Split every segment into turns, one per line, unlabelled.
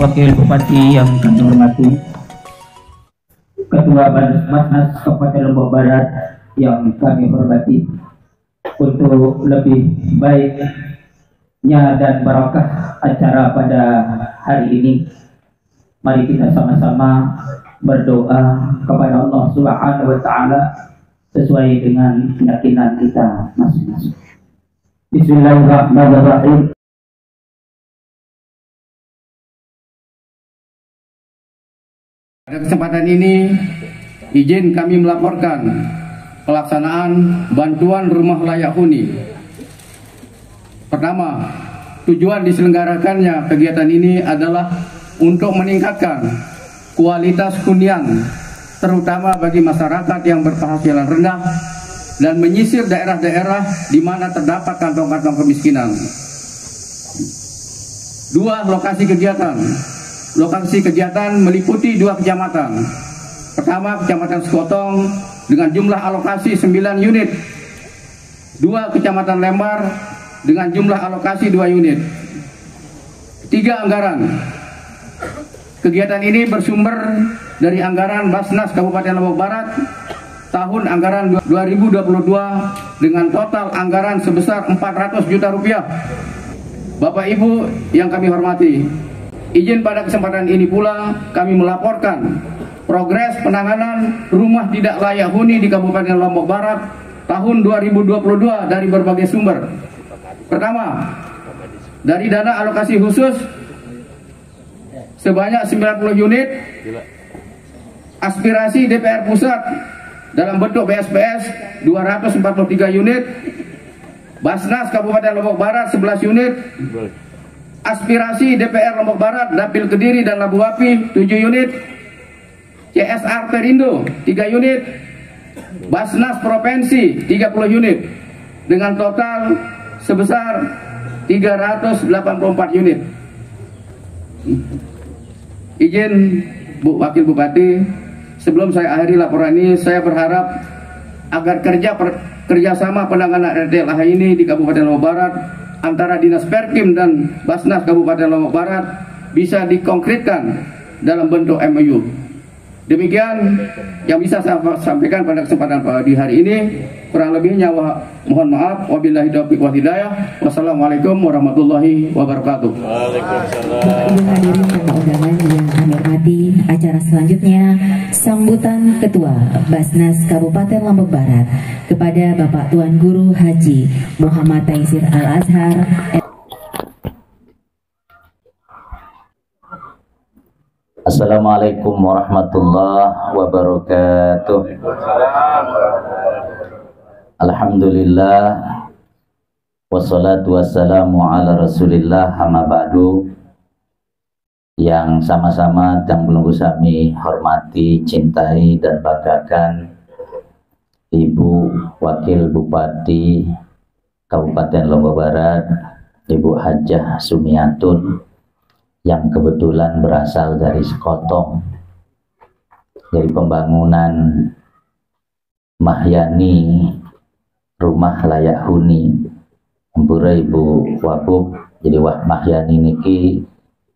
Wakil Bupati yang kami hormati, Ketua Basnas Kabupaten Lombok Barat yang kami hormati, untuk lebih baiknya dan barakah acara pada hari ini, mari kita sama-sama berdoa kepada Allah Subhanahu wa Ta'ala sesuai dengan keyakinan kita masing-masing. Bismillahirrahmanirrahim.
Pada kesempatan ini, izin kami melaporkan pelaksanaan bantuan rumah layak huni. Pertama, tujuan diselenggarakannya kegiatan ini adalah untuk meningkatkan kualitas hunian, terutama bagi masyarakat yang berpenghasilan rendah dan menyisir daerah-daerah di mana terdapat kantong-kantong kemiskinan. Dua lokasi kegiatan. Lokasi kegiatan meliputi dua kecamatan. Pertama, Kecamatan Sekotong dengan jumlah alokasi 9 unit. Dua Kecamatan Lembar dengan jumlah alokasi 2 unit. Tiga anggaran. Kegiatan ini bersumber dari anggaran Basnas Kabupaten Lombok Barat tahun anggaran 2022 dengan total anggaran sebesar 400 juta rupiah. Bapak Ibu yang kami hormati, izin pada kesempatan ini pula kami melaporkan progres penanganan rumah tidak layak huni di Kabupaten Lombok Barat tahun 2022 dari berbagai sumber. Pertama, dari dana alokasi khusus sebanyak 90 unit, aspirasi DPR Pusat dalam bentuk BSPS 243 unit, Basnas Kabupaten Lombok Barat 11 unit, aspirasi DPR Lombok Barat, Dapil Kediri dan Labu Api 7 unit, CSR Perindo 3 unit, Basnas Provinsi 30 unit, dengan total sebesar 384 unit. Izin Bu Wakil Bupati, sebelum saya akhiri laporan ini, saya berharap agar kerjasama penanganan RDLH ini di Kabupaten Lombok Barat antara Dinas Perkim dan Basnas Kabupaten Lombok Barat bisa dikonkretkan dalam bentuk MOU. Demikian yang bisa saya sampaikan pada kesempatan di hari ini. Kurang lebihnya mohon maaf. Wabillahi taufiq wal hidayah. Wassalamualaikum warahmatullahi wabarakatuh.
Bapak Ibu hadirin tamu undangan yang kami hormati, acara selanjutnya sambutan Ketua Basnas Kabupaten Lombok Barat kepada Bapak Tuan Guru Haji Muhammad Taisir Al-Azhar.
Assalamualaikum warahmatullahi wabarakatuh. Alhamdulillah, wassalatu wassalamu ala rasulillah, amma ba'du. Yang sama-sama yang menunggu kami hormati, cintai dan banggakan Ibu Wakil Bupati Kabupaten Lombok Barat, Ibu Hajah Sumiatun, yang kebetulan berasal dari Sekotong, dari pembangunan Mahyani rumah layak huni. Ampura Ibu Wabub, jadi Mahyani niki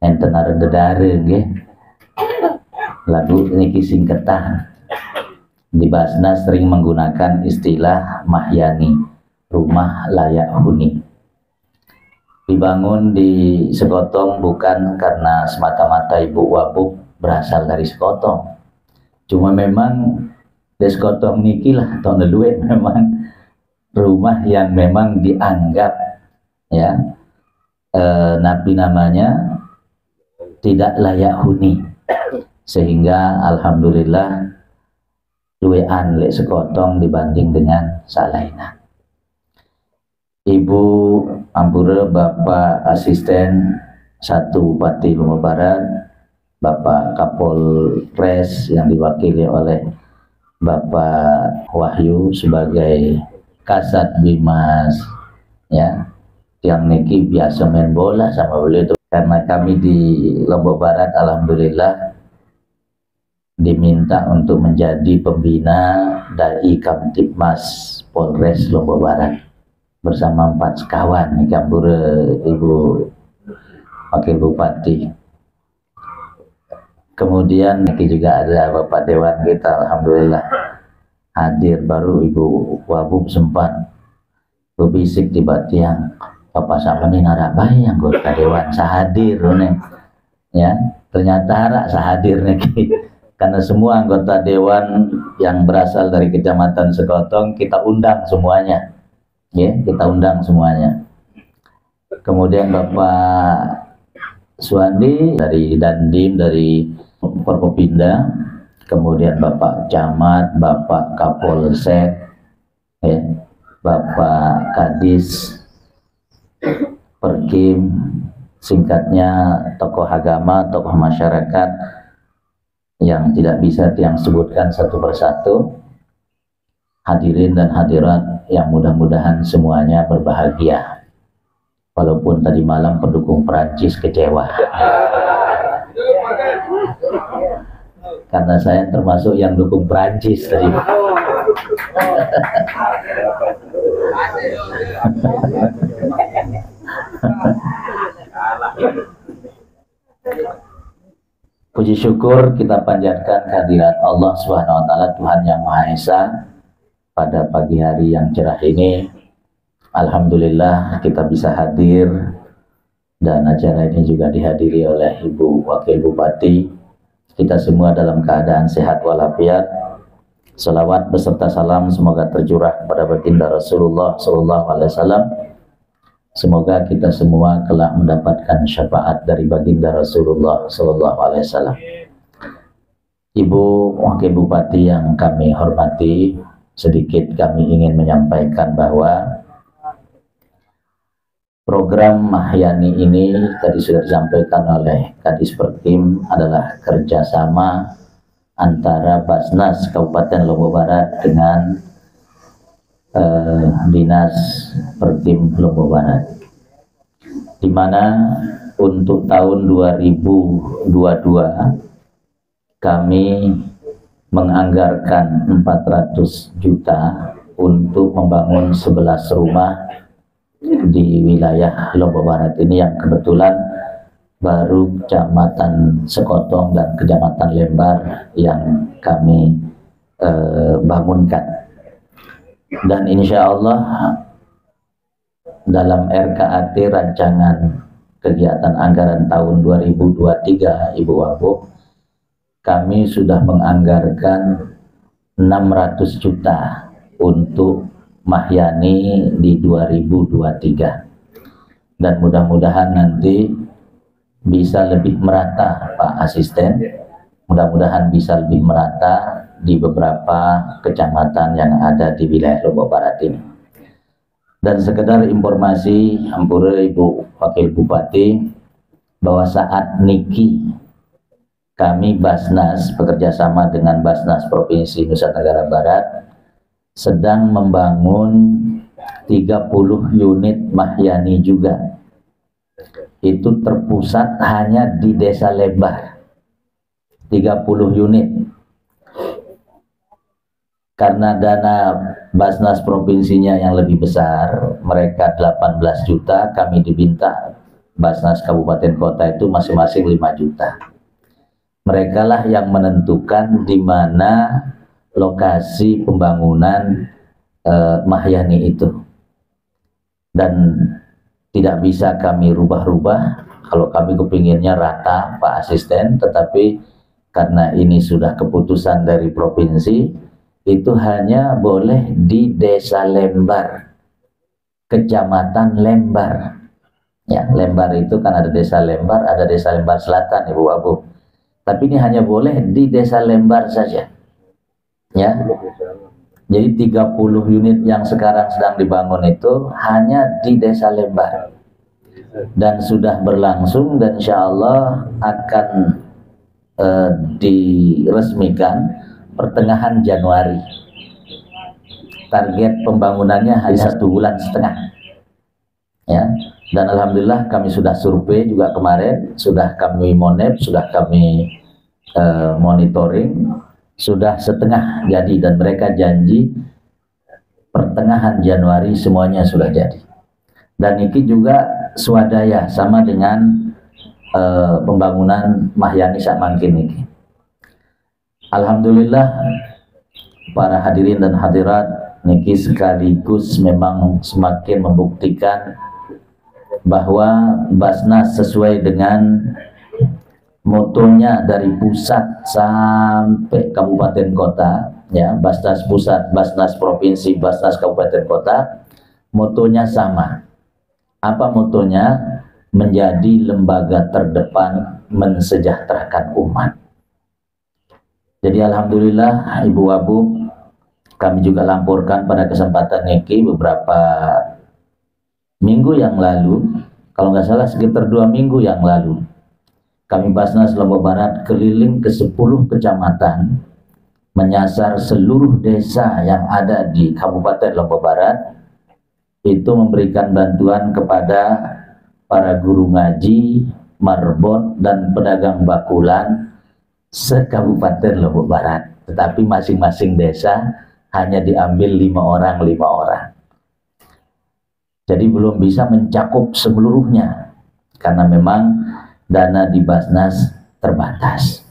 enten areng-dedare nggih. Lagu niki singketan. Di Basnas sering menggunakan istilah Mahyani, rumah layak huni. Dibangun di Sekotong bukan karena semata-mata Ibu Wabub berasal dari Sekotong. Cuma memang di Sekotong niki lah tahun dulu memang rumah yang memang dianggap ya nabi namanya tidak layak huni, sehingga alhamdulillah luwean lek Sekotong dibanding dengan salaina. Ibu ampura Bapak Asisten 1 Bupati Lombok Barat, Bapak Kapolres yang diwakili oleh Bapak Wahyu sebagai Kasat Bimas, ya, yang niki biasa main bola sama beliau itu. Karena kami di Lombok Barat alhamdulillah diminta untuk menjadi pembina dari Kamtibmas Polres Lombok Barat bersama 4 sekawan nih Ibu Wakil Bupati. Kemudian juga ada Bapak Dewan kita, alhamdulillah hadir. Baru Ibu Wabub sempat berbisik di batiang, Bapak sama nih narabai anggota Dewan sahadir nih. Ya, ternyata harak sahadir nih. Karena semua anggota Dewan yang berasal dari Kecamatan Sekotong kita undang semuanya. Ya, kita undang semuanya. Kemudian Bapak Suwandi dari Dandim, dari Forkopimda, kemudian Bapak Camat, Bapak Kapolsek, ya, Bapak Kadis, Perkim, singkatnya tokoh agama, tokoh masyarakat yang tidak bisa tiang sebutkan satu persatu, hadirin dan hadirat yang mudah-mudahan semuanya berbahagia. Walaupun tadi malam pendukung Perancis kecewa. Karena saya termasuk yang dukung Perancis tadi. Puji syukur kita panjatkan kehadirat Allah Subhanahu wa taala, Tuhan yang Maha Esa, pada pagi hari yang cerah ini. Alhamdulillah kita bisa hadir, dan acara ini juga dihadiri oleh Ibu Wakil Bupati. Kita semua dalam keadaan sehat walafiat. Salawat beserta salam semoga tercurah kepada baginda Rasulullah SAW. Semoga kita semua kelak mendapatkan syafaat dari baginda Rasulullah SAW. Ibu Wakil Bupati yang kami hormati, sedikit kami ingin menyampaikan bahwa program Mahyani ini tadi sudah disampaikan oleh Kadis Perkim adalah kerjasama antara Basnas Kabupaten Lombok Barat dengan Dinas Perkim Lombok Barat, di mana untuk tahun 2022 kami menganggarkan 400 juta untuk membangun 11 rumah di wilayah Lombok Barat ini, yang kebetulan baru Kecamatan Sekotong dan Kecamatan Lembar yang kami bangunkan. Dan insya Allah dalam RKAT rancangan kegiatan anggaran tahun 2023 Ibu Wabub, kami sudah menganggarkan 600 juta untuk Mahyani di 2023, dan mudah-mudahan nanti bisa lebih merata Pak Asisten, mudah-mudahan bisa lebih merata di beberapa kecamatan yang ada di wilayah Lombok Barat ini. Dan sekedar informasi ampura Ibu Wakil Bupati, bahwa saat niki kami Basnas bekerjasama dengan Basnas Provinsi Nusa Tenggara Barat sedang membangun 30 unit Mahyani juga. Itu terpusat hanya di Desa Lembar, 30 unit. Karena dana Basnas provinsinya yang lebih besar, mereka 18 juta, kami diminta Basnas Kabupaten Kota itu masing-masing 5 juta. Mereka lah yang menentukan di mana lokasi pembangunan Mahyani itu, dan tidak bisa kami rubah-rubah. Kalau kami kepinginnya rata Pak Asisten, tetapi karena ini sudah keputusan dari provinsi, itu hanya boleh di Desa Lembar, Kecamatan Lembar. Ya, Lembar itu kan ada Desa Lembar, ada Desa Lembar Selatan Ibu Wabu. Tapi ini hanya boleh di Desa Lembar saja. Ya, jadi 30 unit yang sekarang sedang dibangun itu hanya di Desa Lembar, dan sudah berlangsung, dan insya Allah akan diresmikan pertengahan Januari. Target pembangunannya hanya 1,5 bulan. Ya, dan alhamdulillah kami sudah survei juga kemarin, sudah kami monep, sudah kami monitoring. Sudah setengah jadi, dan mereka janji pertengahan Januari semuanya sudah jadi. Dan ini juga swadaya sama dengan pembangunan Mahyani sak mangkin niki. Alhamdulillah para hadirin dan hadirat niki sekaligus memang semakin membuktikan bahwa Basnas sesuai dengan motonya dari pusat sampai kabupaten kota, ya, Basnas pusat, Basnas provinsi, Basnas kabupaten kota, motonya sama. Apa motonya? Menjadi lembaga terdepan mensejahterakan umat. Jadi alhamdulillah Ibu Wabu, kami juga laporkan pada kesempatan niki beberapa minggu yang lalu, kalau nggak salah sekitar 2 minggu yang lalu, kami Basnas Lombok Barat keliling ke 10 kecamatan, menyasar seluruh desa yang ada di Kabupaten Lombok Barat, itu memberikan bantuan kepada para guru ngaji, marbot, dan pedagang bakulan se-Kabupaten Lombok Barat. Tetapi masing-masing desa hanya diambil 5 orang. Jadi belum bisa mencakup seluruhnya, karena memang dana di Basnas terbatas.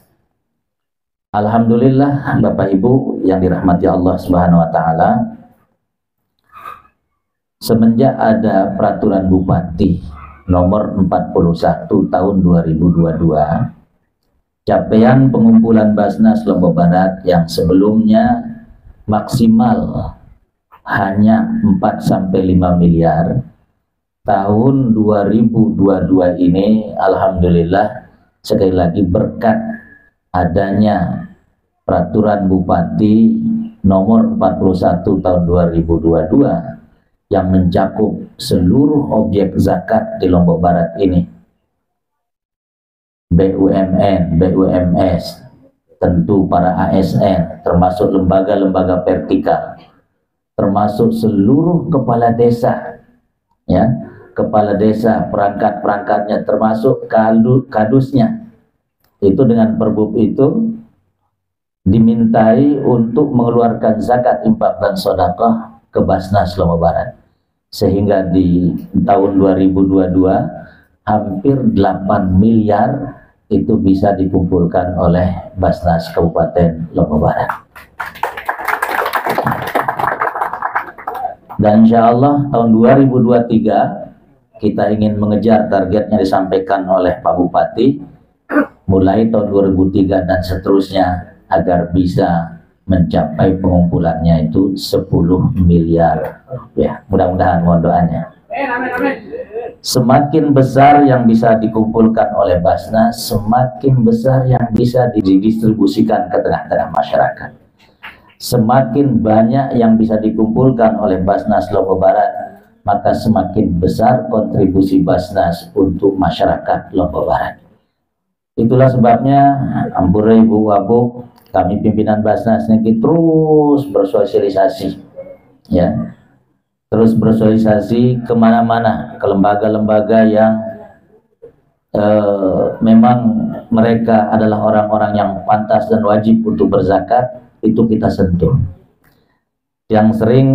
Alhamdulillah Bapak Ibu yang dirahmati Allah Subhanahu wa Ta'ala, semenjak ada peraturan Bupati nomor 41 tahun 2022, capaian pengumpulan Basnas Lombok Barat yang sebelumnya maksimal hanya 4-5 miliar, tahun 2022 ini alhamdulillah sekali lagi berkat adanya peraturan Bupati nomor 41 tahun 2022 yang mencakup seluruh objek zakat di Lombok Barat ini, BUMN, BUMS, tentu para ASN, termasuk lembaga-lembaga vertikal, termasuk seluruh kepala desa, ya, kepala desa, perangkat-perangkatnya, termasuk kadusnya, itu dengan perbub itu dimintai untuk mengeluarkan zakat, infak, dan sedekah ke Basnas Lombok Barat, sehingga di tahun 2022 hampir 8 miliar itu bisa dikumpulkan oleh Basnas Kabupaten Lombok Barat. Dan insya Allah tahun 2023 kita ingin mengejar targetnya disampaikan oleh Pak Bupati mulai tahun 2003 dan seterusnya, agar bisa mencapai pengumpulannya itu 10 miliar. Ya, mudah-mudahan, mohon doanya. Semakin besar yang bisa dikumpulkan oleh Basnas, semakin besar yang bisa didistribusikan ke tengah-tengah masyarakat. Semakin banyak yang bisa dikumpulkan oleh Basnas Lombok Barat, maka semakin besar kontribusi Basnas untuk masyarakat Lombok Barat. Itulah sebabnya Ampura Ibu Wabu, kami pimpinan Basnas ini terus bersosialisasi, ya, terus bersosialisasi kemana-mana, ke lembaga-lembaga yang memang mereka adalah orang-orang yang pantas dan wajib untuk berzakat, itu kita sentuh. Yang sering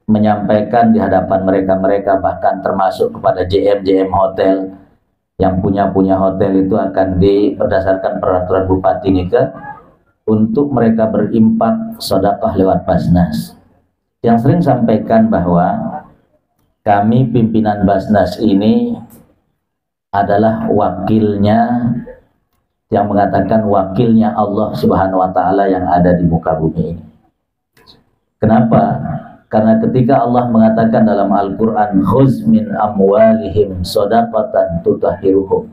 menyampaikan di hadapan mereka, bahkan termasuk kepada JM hotel, yang punya hotel itu akan berdasarkan peraturan Bupati Nika, untuk mereka berimpak sedekah lewat Basnas. Yang sering sampaikan bahwa kami pimpinan Basnas ini adalah wakilnya, yang mengatakan wakilnya Allah Subhanahu wa Ta'ala yang ada di muka bumi ini. Kenapa? Karena ketika Allah mengatakan dalam Al-Quran, khuz min amwalihim shadaqatan tutahhiruhum,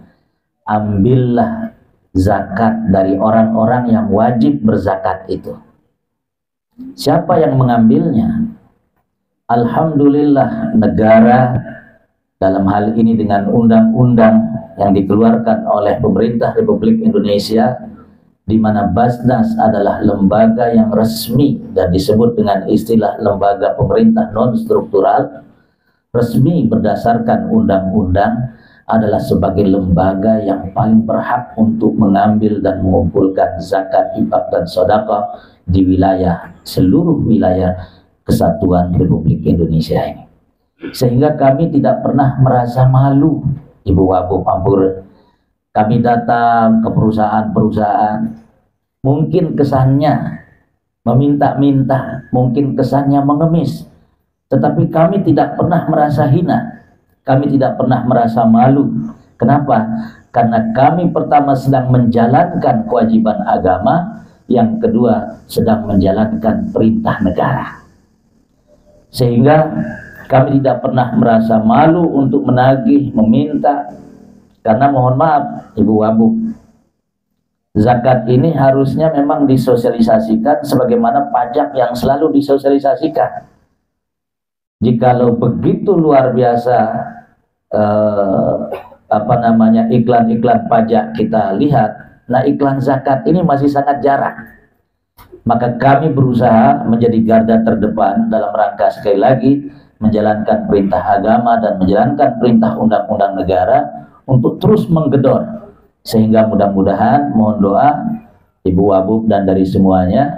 ambillah zakat dari orang-orang yang wajib berzakat itu. Siapa yang mengambilnya? Alhamdulillah, negara dalam hal ini dengan undang-undang yang dikeluarkan oleh pemerintah Republik Indonesia, di mana Basnas adalah lembaga yang resmi dan disebut dengan istilah lembaga pemerintah non-struktural, resmi berdasarkan undang-undang, adalah sebagai lembaga yang paling berhak untuk mengambil dan mengumpulkan zakat, infak, dan sedekah di wilayah, seluruh wilayah kesatuan Republik Indonesia ini. Sehingga kami tidak pernah merasa malu, Ibu Wabu Pampur, Kami datang ke perusahaan-perusahaan, mungkin kesannya meminta-minta, mungkin kesannya mengemis, tetapi kami tidak pernah merasa hina, kami tidak pernah merasa malu. Kenapa? Karena kami pertama sedang menjalankan kewajiban agama, yang kedua sedang menjalankan perintah negara. Sehingga kami tidak pernah merasa malu untuk menagih, meminta. Karena mohon maaf Ibu Wabu, zakat ini harusnya memang disosialisasikan sebagaimana pajak yang selalu disosialisasikan. Jikalau begitu luar biasa iklan-iklan pajak kita lihat, nah iklan zakat ini masih sangat jarang. Maka kami berusaha menjadi garda terdepan dalam rangka sekali lagi menjalankan perintah agama dan menjalankan perintah undang-undang negara untuk terus menggedor, sehingga mudah-mudahan mohon doa Ibu Wabub dan dari semuanya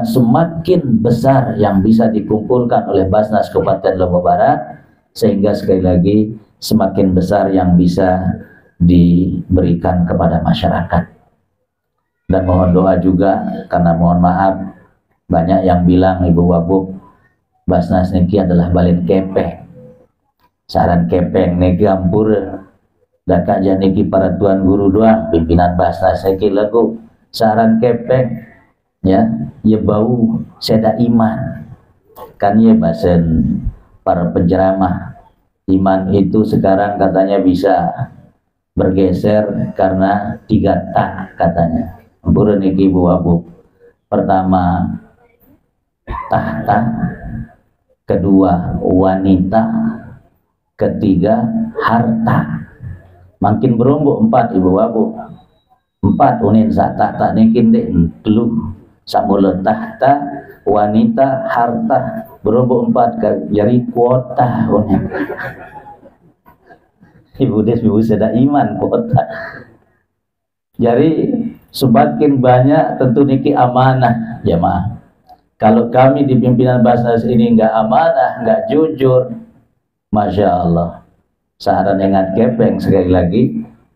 semakin besar yang bisa dikumpulkan oleh Basnas Kabupaten Lombok Barat, sehingga sekali lagi semakin besar yang bisa diberikan kepada masyarakat. Dan mohon doa juga, karena mohon maaf banyak yang bilang Ibu Wabub Basnas niki adalah balen kepeng, saran kepeng niki ampura. Dan kajian niki para tuan guru doang, pimpinan Basnas niki lagu saran kepeng, ya bau seda iman. Kan ya bahasan para penceramah, iman itu sekarang katanya bisa bergeser karena 3 tak katanya. Ampura niki Ibu Wabub. Pertama tahta, kedua wanita, ketiga harta. Makin berombok 4 Ibu Wabu, 4 unin sak tak nikin deh telu samula tahta, wanita, harta, berombok 4 jadi kuota unin. Ibu des ibu seda iman kuota. Jadi semakin banyak tentu niki amanah jemaah. Kalau kami di pimpinan Basnas ini nggak amanah, nggak jujur, Masya Allah, saran dengan kepeng sekali lagi,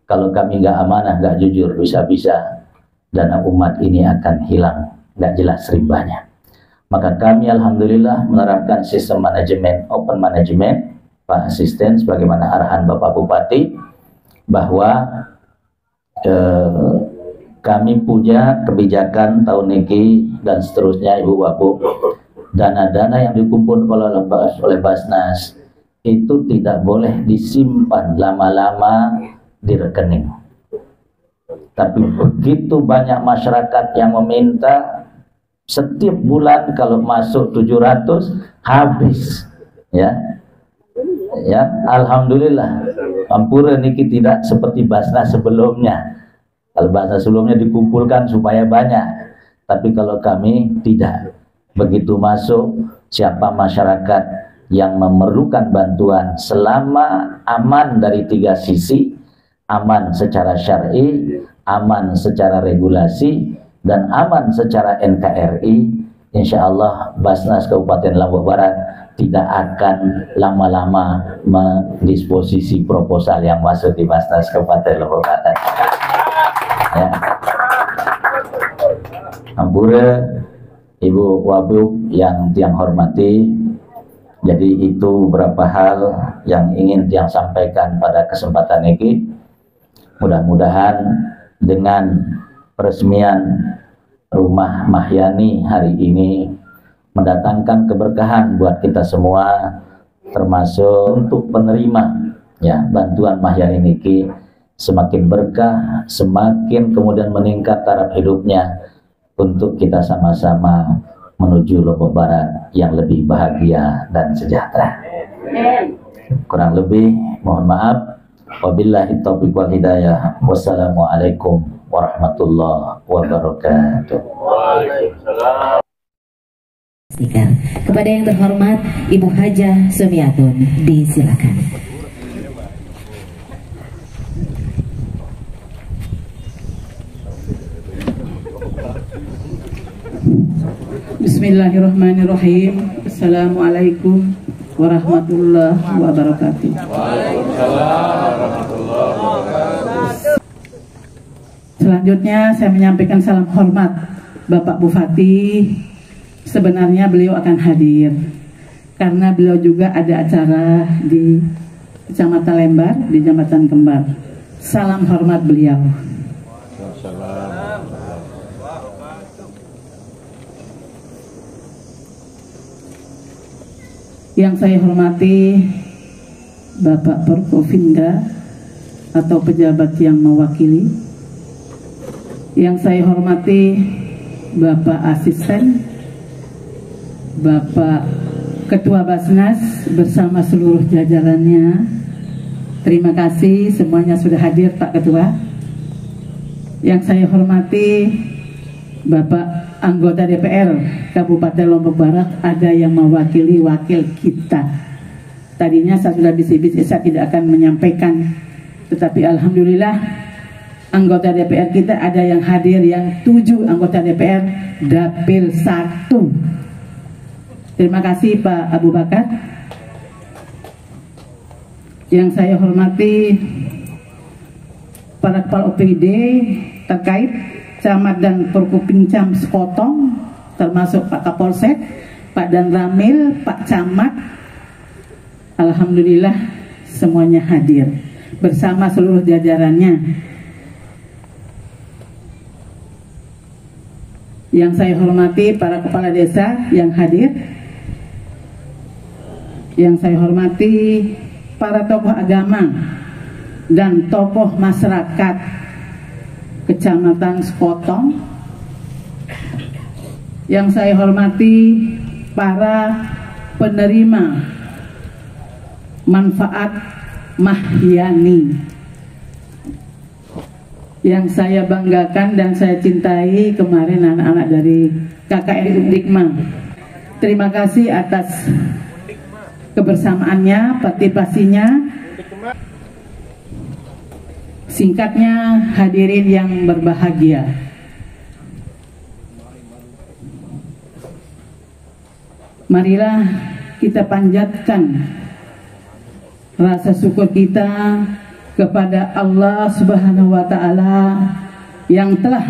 kalau kami nggak amanah, nggak jujur, bisa-bisa dana umat ini akan hilang, nggak jelas rimbanya. Maka kami alhamdulillah menerapkan sistem manajemen, open management, Pak Asisten, sebagaimana arahan Bapak Bupati, bahwa kami punya kebijakan tahun ini dan seterusnya Ibu Wabu, dana-dana yang dikumpulkan oleh Basnas itu tidak boleh disimpan lama-lama di rekening. Tapi begitu banyak masyarakat yang meminta, setiap bulan kalau masuk 700 habis, ya alhamdulillah. Ampura niki tidak seperti Basnas sebelumnya. Kalau Basnas sebelumnya dikumpulkan supaya banyak, tapi kalau kami tidak. Begitu masuk, siapa masyarakat yang memerlukan bantuan, selama aman dari 3 sisi, aman secara syar'i, aman secara regulasi, dan aman secara NKRI, insya Allah Basnas Kabupaten Lombok Barat tidak akan lama-lama mendisposisi proposal yang masuk di Basnas Kabupaten Lombok Barat. Ya. Ampura Ibu Wabub yang tiang hormati, jadi itu beberapa hal yang ingin tiang sampaikan pada kesempatan ini. Mudah-mudahan dengan peresmian Rumah Mahyani hari ini mendatangkan keberkahan buat kita semua, termasuk untuk penerima ya bantuan Mahyani niki, semakin berkah, semakin kemudian meningkat taraf hidupnya untuk kita sama-sama menuju Lombok Barat yang lebih bahagia dan sejahtera. Kurang lebih mohon maaf. Wabillahi taufiq wal hidayah. Wassalamualaikum warahmatullahi wabarakatuh.
Waalaikumsalam. Kepada yang terhormat Ibu Hajah Sumiatun, disilakan.
Bismillahirrahmanirrahim. Assalamualaikum warahmatullahi wabarakatuh.
Waalaikumsalam warahmatullahi wabarakatuh.
Selanjutnya saya menyampaikan salam hormat Bapak Bupati. Sebenarnya beliau akan hadir karena beliau juga ada acara di Kecamatan Lembar, di Jambatan Kembar. Salam hormat beliau. Yang saya hormati Bapak Forkopimda atau pejabat yang mewakili. Yang saya hormati Bapak Asisten, Bapak Ketua Basnas bersama seluruh jajarannya. Terima kasih semuanya sudah hadir Pak Ketua. Yang saya hormati Bapak anggota DPR Kabupaten Lombok Barat, ada yang mewakili wakil kita. Tadinya saya sudah bisik-bisik saya tidak akan menyampaikan, tetapi alhamdulillah anggota DPR kita ada yang hadir, yang 7 anggota DPR Dapil 1. Terima kasih Pak Abu Bakar. Yang saya hormati para kepala OPD terkait Camat dan Forkopimcam Sekotong, termasuk Pak Kapolsek, Pak Danramil, Pak Camat. Alhamdulillah semuanya hadir bersama seluruh jajarannya. Yang saya hormati para kepala desa yang hadir. Yang saya hormati para tokoh agama dan tokoh masyarakat Kecamatan Sekotong. Yang saya hormati para penerima manfaat Mahyani. Yang saya banggakan dan saya cintai kemarin anak-anak dari KKN Undikma. Terima kasih atas kebersamaannya, partisipasinya. Singkatnya, hadirin yang berbahagia, marilah kita panjatkan rasa syukur kita kepada Allah Subhanahu wa Ta'ala yang telah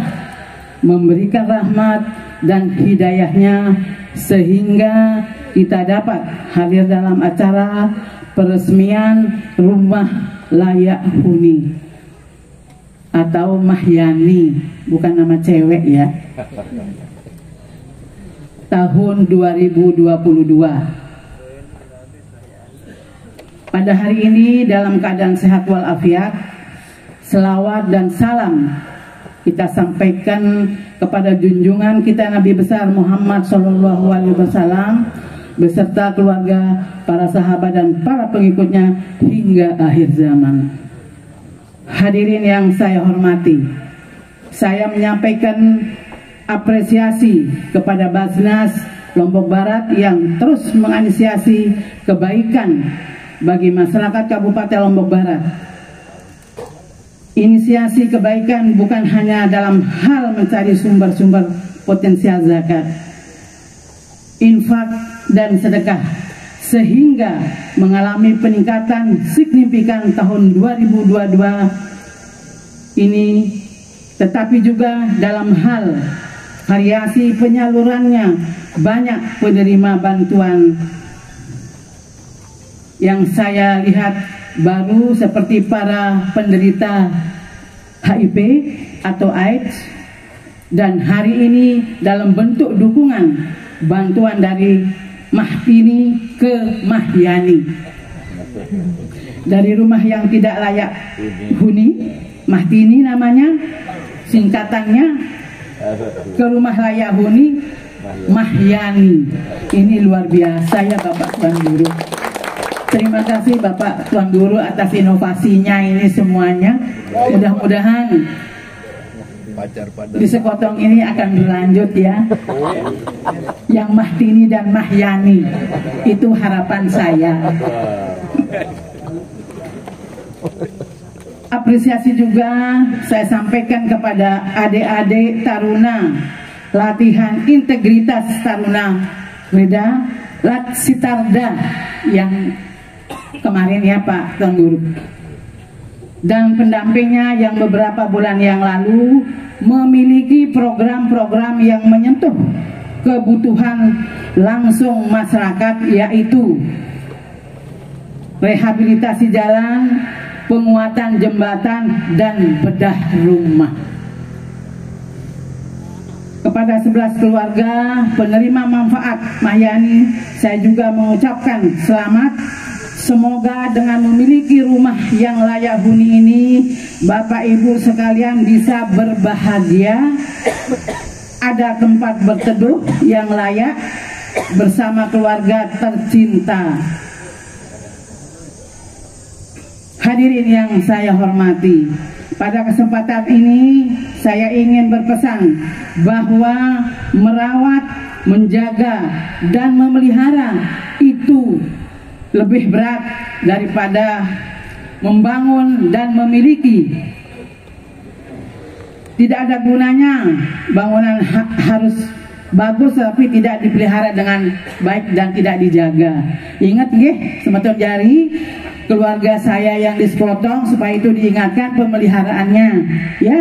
memberikan rahmat dan hidayahnya sehingga kita dapat hadir dalam acara peresmian rumah layak huni atau Mahyani, bukan nama cewek ya, tahun 2022. Pada hari ini dalam keadaan sehat walafiat, selawat dan salam kita sampaikan kepada junjungan kita Nabi besar Muhammad SAW beserta keluarga, para sahabat dan para pengikutnya hingga akhir zaman. Hadirin yang saya hormati, saya menyampaikan apresiasi kepada Basnas Lombok Barat yang terus menginisiasi kebaikan bagi masyarakat Kabupaten Lombok Barat. Inisiasi kebaikan bukan hanya dalam hal mencari sumber-sumber potensial zakat, infak dan sedekah, sehingga mengalami peningkatan signifikan tahun 2022 ini, tetapi juga dalam hal variasi penyalurannya. Banyak penerima bantuan yang saya lihat baru seperti para penderita HIV atau AIDS, dan hari ini dalam bentuk dukungan bantuan dari Mahtini ke Mahyani, dari rumah yang tidak layak huni, Mahtini namanya singkatannya, ke rumah layak huni Mahyani. Ini luar biasa ya Bapak Tuan Guru. Terima kasih Bapak Tuan Guru atas inovasinya ini semuanya. Mudah-mudahan di Sekotong ini akan berlanjut ya. Yang Mahtini dan Mahyani, itu harapan saya. Apresiasi juga saya sampaikan kepada adik-adik taruna latihan integritas taruna Reda Latsitarda yang kemarin ya Pak Tuan Guru. dan pendampingnya yang beberapa bulan yang lalu memiliki program-program yang menyentuh kebutuhan langsung masyarakat, yaitu rehabilitasi jalan, penguatan jembatan, dan bedah rumah. Kepada 11 keluarga penerima manfaat Mahyani, saya juga mengucapkan selamat. Semoga dengan memiliki rumah yang layak huni ini, Bapak Ibu sekalian bisa berbahagia, ada tempat berteduh yang layak bersama keluarga tercinta. Hadirin yang saya hormati, pada kesempatan ini saya ingin berpesan bahwa merawat, menjaga, dan memelihara itu lebih berat daripada membangun dan memiliki. Tidak ada gunanya bangunan harus bagus tapi tidak dipelihara dengan baik dan tidak dijaga. Ingat nggih, semeton jari keluarga saya yang di Sekotong, supaya itu diingatkan pemeliharaannya, ya.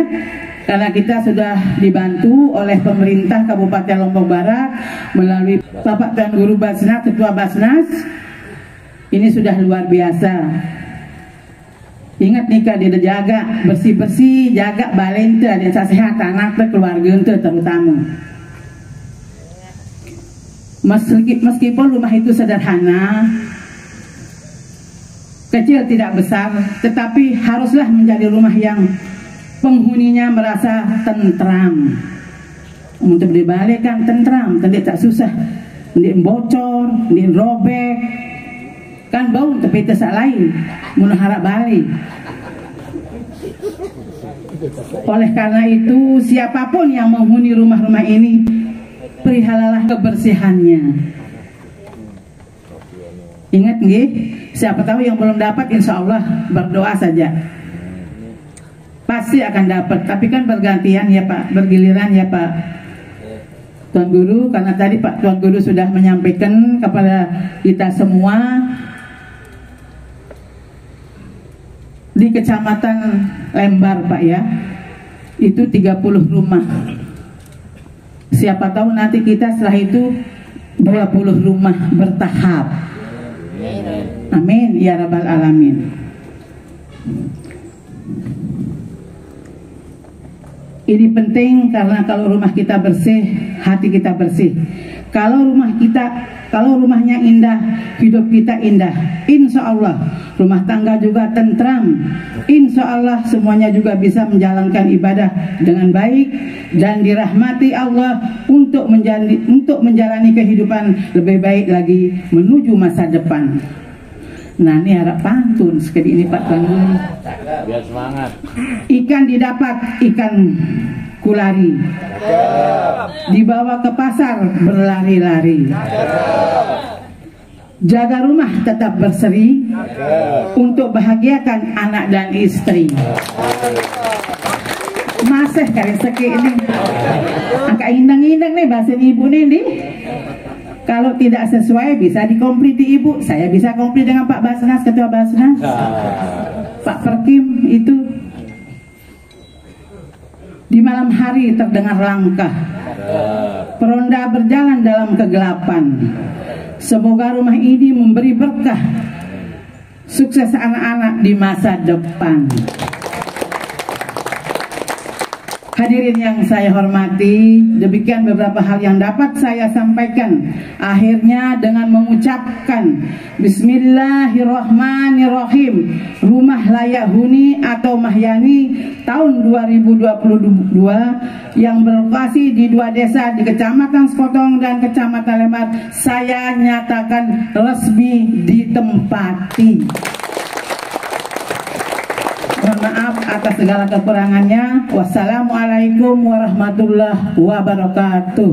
Karena kita sudah dibantu oleh pemerintah Kabupaten Lombok Barat melalui Bapak Tuan Guru Basnas, Ketua Basnas. Ini sudah luar biasa. Ingat nih Kak, dia jaga bersih-bersih, jaga balen teh, ada sehat anak teh, keluarga teh terutama. Meskipun rumah itu sederhana, kecil tidak besar, tetapi haruslah menjadi rumah yang penghuninya merasa tentram. Untuk dibalik kan tentram, tidak susah, tidak bocor, tidak robek. Kan bau tapi tesak lain menharap balik. Oleh karena itu, siapapun yang menghuni rumah-rumah ini, perihalalah kebersihannya. Ingat nggih, siapa tahu yang belum dapat, insya Allah berdoa saja pasti akan dapat. Tapi kan bergantian ya Pak, bergiliran ya Pak Tuan Guru, karena tadi Pak Tuan Guru sudah menyampaikan kepada kita semua di Kecamatan Lembar Pak ya, itu 30 rumah. Siapa tahu nanti kita setelah itu 20 rumah bertahap. Amin ya rabbal alamin. Ini penting karena kalau rumah kita bersih, hati kita bersih. Kalau rumahnya indah, hidup kita indah. Insya Allah rumah tangga juga tentram. Insya Allah semuanya juga bisa menjalankan ibadah dengan baik dan dirahmati Allah untuk menjalani kehidupan lebih baik lagi menuju masa depan. Nah ini harap pantun sekali ini Pak Tuan Guru.
Biar semangat.
Ikan didapat, ikan kulari. Dibawa ke pasar berlari-lari. Jaga rumah tetap berseri untuk bahagiakan anak dan istri. Masih kali seki ini. Angka indang-indang nih bahasa ibu nih. Kalau tidak sesuai bisa dikomplit di ibu. Saya bisa komplit dengan Pak Basnas, Ketua Basnas, Pak Perkim itu. Di malam hari terdengar langkah, peronda berjalan dalam kegelapan. Semoga rumah ini memberi berkah, sukses anak-anak di masa depan. Hadirin yang saya hormati, demikian beberapa hal yang dapat saya sampaikan. Akhirnya dengan mengucapkan Bismillahirrahmanirrahim, Rumah Layak Huni atau Mahyani tahun 2022 yang berlokasi di 2 desa di Kecamatan Sekotong dan Kecamatan Lembar, saya nyatakan resmi ditempati. Mohon maaf atas segala kekurangannya. Wassalamualaikum warahmatullahi wabarakatuh.